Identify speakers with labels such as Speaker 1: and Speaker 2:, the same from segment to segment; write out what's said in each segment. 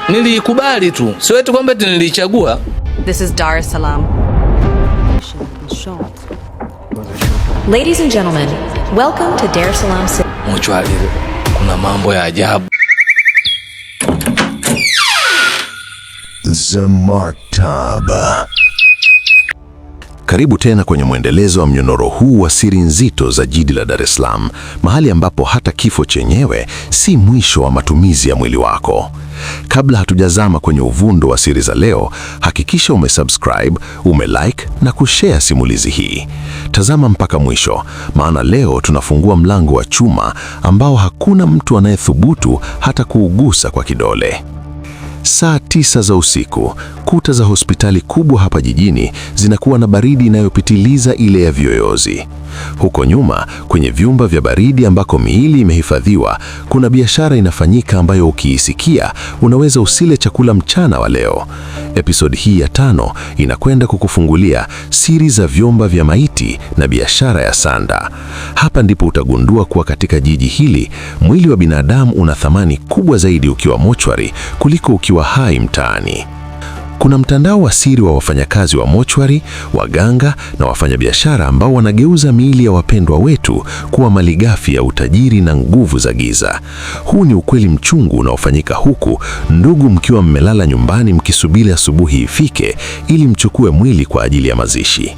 Speaker 1: Nilikubali tu, sio eti kwamba nilichagua.
Speaker 2: This is Dar es Salaam. Ladies and gentlemen, welcome to Dar es Salaam City.
Speaker 1: Mochwari, kuna mambo ya ajabu.
Speaker 3: Zamartaba. Karibu tena kwenye mwendelezo wa mnyororo huu wa siri nzito za jiji la Dar es Salaam, mahali ambapo hata kifo chenyewe si mwisho wa matumizi ya mwili wako. Kabla hatujazama kwenye uvundo wa siri za leo, hakikisha umesubscribe, umelike na kushare simulizi hii. Tazama mpaka mwisho, maana leo tunafungua mlango wa chuma ambao hakuna mtu anayethubutu hata kuugusa kwa kidole. Saa 9 za usiku, kuta za hospitali kubwa hapa jijini zinakuwa na baridi inayopitiliza ile ya viyoyozi. Huko nyuma, kwenye vyumba vya baridi ambako miili imehifadhiwa, kuna biashara inafanyika ambayo ukiisikia unaweza usile chakula mchana wa leo. Episodi hii ya 5 inakwenda kukufungulia siri za vyumba vya maiti na biashara ya sanda. Hapa ndipo utagundua kuwa katika jiji hili, mwili wa binadamu una thamani kubwa zaidi ukiwa mochwari kuliko ukiwa hai mtaani. Kuna mtandao wa siri wa wafanyakazi wa mochwari, waganga na wafanyabiashara ambao wanageuza miili ya wapendwa wetu kuwa malighafi ya utajiri na nguvu za giza. Huu ni ukweli mchungu unaofanyika huku, ndugu mkiwa mmelala nyumbani mkisubiri asubuhi ifike ili mchukue mwili kwa ajili ya mazishi.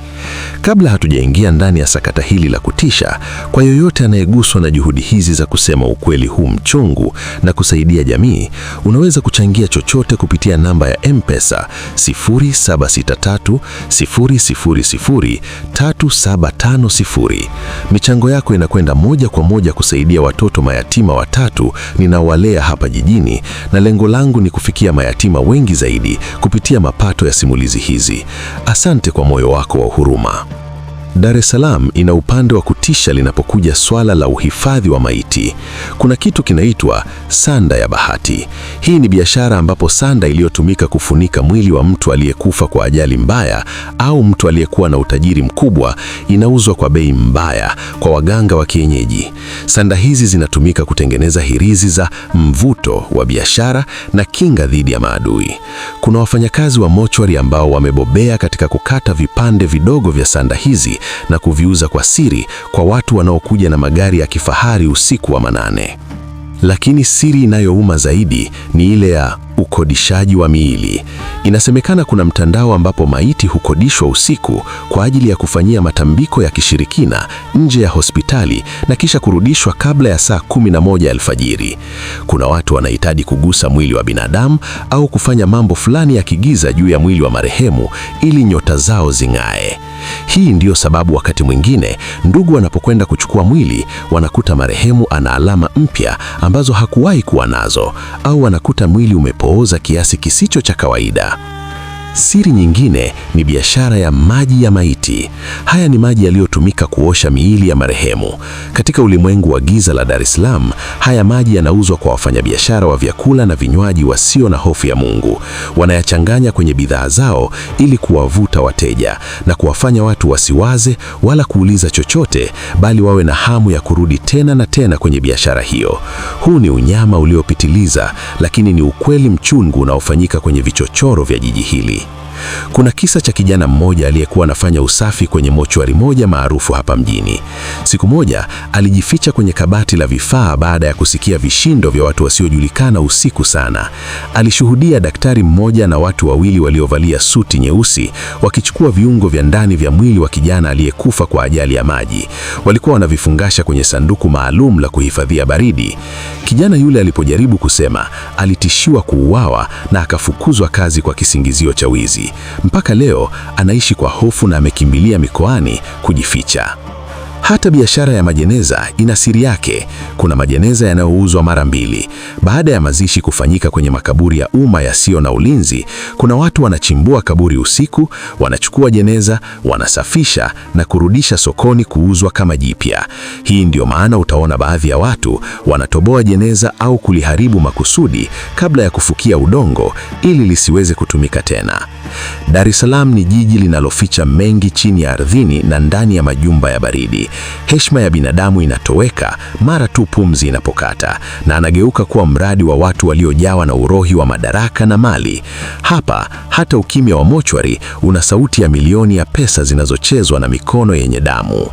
Speaker 3: Kabla hatujaingia ndani ya sakata hili la kutisha, kwa yoyote anayeguswa na juhudi hizi za kusema ukweli huu mchungu na kusaidia jamii, unaweza kuchangia chochote kupitia namba ya M-Pesa 0763000350. Michango yako inakwenda moja kwa moja kusaidia watoto mayatima watatu ninaowalea hapa jijini, na lengo langu ni kufikia mayatima wengi zaidi kupitia mapato ya simulizi hizi. Asante kwa moyo wako wa huruma. Dar es Salaam ina upande wa kutisha linapokuja swala la uhifadhi wa maiti. Kuna kitu kinaitwa sanda ya bahati. Hii ni biashara ambapo sanda iliyotumika kufunika mwili wa mtu aliyekufa kwa ajali mbaya au mtu aliyekuwa na utajiri mkubwa inauzwa kwa bei mbaya kwa waganga wa kienyeji. Sanda hizi zinatumika kutengeneza hirizi za mvuto wa biashara na kinga dhidi ya maadui. Kuna wafanyakazi wa mochwari ambao wamebobea katika kukata vipande vidogo vya sanda hizi na kuviuza kwa siri kwa watu wanaokuja na magari ya kifahari usiku wa manane. Lakini siri inayouma zaidi ni ile ya ukodishaji wa miili. Inasemekana kuna mtandao ambapo maiti hukodishwa usiku kwa ajili ya kufanyia matambiko ya kishirikina nje ya hospitali na kisha kurudishwa kabla ya saa 11 alfajiri. Kuna watu wanahitaji kugusa mwili wa binadamu au kufanya mambo fulani ya kigiza juu ya mwili wa marehemu ili nyota zao zing'ae. Hii ndiyo sababu wakati mwingine ndugu wanapokwenda kuchukua mwili wanakuta marehemu ana alama mpya ambazo hakuwahi kuwa nazo, au wanakuta mwili umepooza kiasi kisicho cha kawaida. Siri nyingine ni biashara ya maji ya maiti. Haya ni maji yaliyotumika kuosha miili ya marehemu. Katika ulimwengu wa giza la Dar es Salaam, haya maji yanauzwa kwa wafanyabiashara wa vyakula na vinywaji wasio na hofu ya Mungu. Wanayachanganya kwenye bidhaa zao ili kuwavuta wateja na kuwafanya watu wasiwaze wala kuuliza chochote, bali wawe na hamu ya kurudi tena na tena kwenye biashara hiyo. Huu ni unyama uliopitiliza, lakini ni ukweli mchungu unaofanyika kwenye vichochoro vya jiji hili. Kuna kisa cha kijana mmoja aliyekuwa anafanya usafi kwenye mochwari moja maarufu hapa mjini. Siku moja alijificha kwenye kabati la vifaa baada ya kusikia vishindo vya watu wasiojulikana usiku sana. Alishuhudia daktari mmoja na watu wawili waliovalia suti nyeusi wakichukua viungo vya ndani vya mwili wa kijana aliyekufa kwa ajali ya maji. Walikuwa wanavifungasha kwenye sanduku maalum la kuhifadhia baridi. Kijana yule alipojaribu kusema, alitishiwa kuuawa na akafukuzwa kazi kwa kisingizio cha wizi. Mpaka leo anaishi kwa hofu na amekimbilia mikoani kujificha. Hata biashara ya majeneza ina siri yake. Kuna majeneza yanayouzwa mara mbili. Baada ya mazishi kufanyika kwenye makaburi ya umma yasiyo na ulinzi, kuna watu wanachimbua kaburi usiku, wanachukua jeneza, wanasafisha na kurudisha sokoni kuuzwa kama jipya. Hii ndio maana utaona baadhi ya watu wanatoboa jeneza au kuliharibu makusudi kabla ya kufukia udongo ili lisiweze kutumika tena. Dar es Salaam ni jiji linaloficha mengi chini ya ardhini na ndani ya majumba ya baridi. heshima ya binadamu inatoweka mara tu pumzi inapokata, na anageuka kuwa mradi wa watu waliojawa na urohi wa madaraka na mali. Hapa hata ukimya wa mochwari una sauti ya milioni ya pesa zinazochezwa na mikono yenye damu.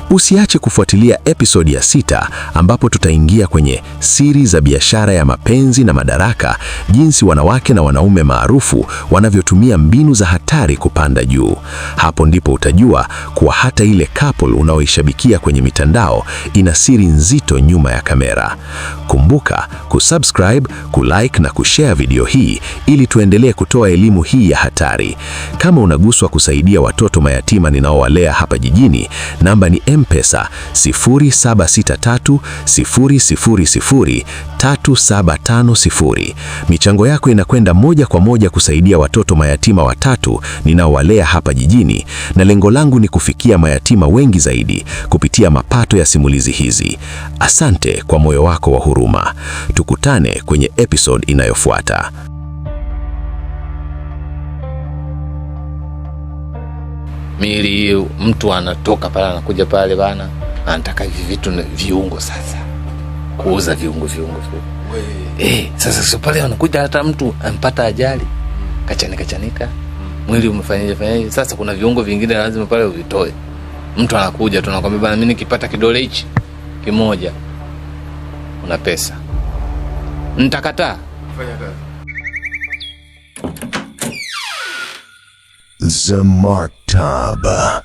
Speaker 3: Usiache kufuatilia episodi ya 6 ambapo tutaingia kwenye siri za biashara ya mapenzi na madaraka, jinsi wanawake na wanaume maarufu wanavyotumia mbinu za hatari kupanda juu. Hapo ndipo utajua kuwa hata ile couple unaoishabikia kwenye mitandao ina siri nzito nyuma ya kamera. Kumbuka kusubscribe, kulike na kushare video hii ili tuendelee kutoa elimu hii ya hatari. Kama unaguswa kusaidia watoto mayatima ninaowalea hapa jijini, namba ni M-Pesa 0763000350. Michango yako inakwenda moja kwa moja kusaidia watoto mayatima watatu ninaowalea hapa jijini, na lengo langu ni kufikia mayatima wengi zaidi kupitia mapato ya simulizi hizi. Asante kwa moyo wako wa huruma. Tukutane kwenye episode inayofuata.
Speaker 1: Mili mtu anatoka pale anakuja pale bana, anataka hivi vitu viungo sasa. Kuuza viungo. Sasa sio pale anakuja hata mtu ampata ajali. Kachanika. Mwili umefanyaje. Sasa kuna viungo vingine lazima pale uvitoe. Mtu anakuja tunakwambia bana, mimi nikipata kidole hichi kimoja una pesa. Nitakataa. Fanya kazi.
Speaker 3: Zamartaba.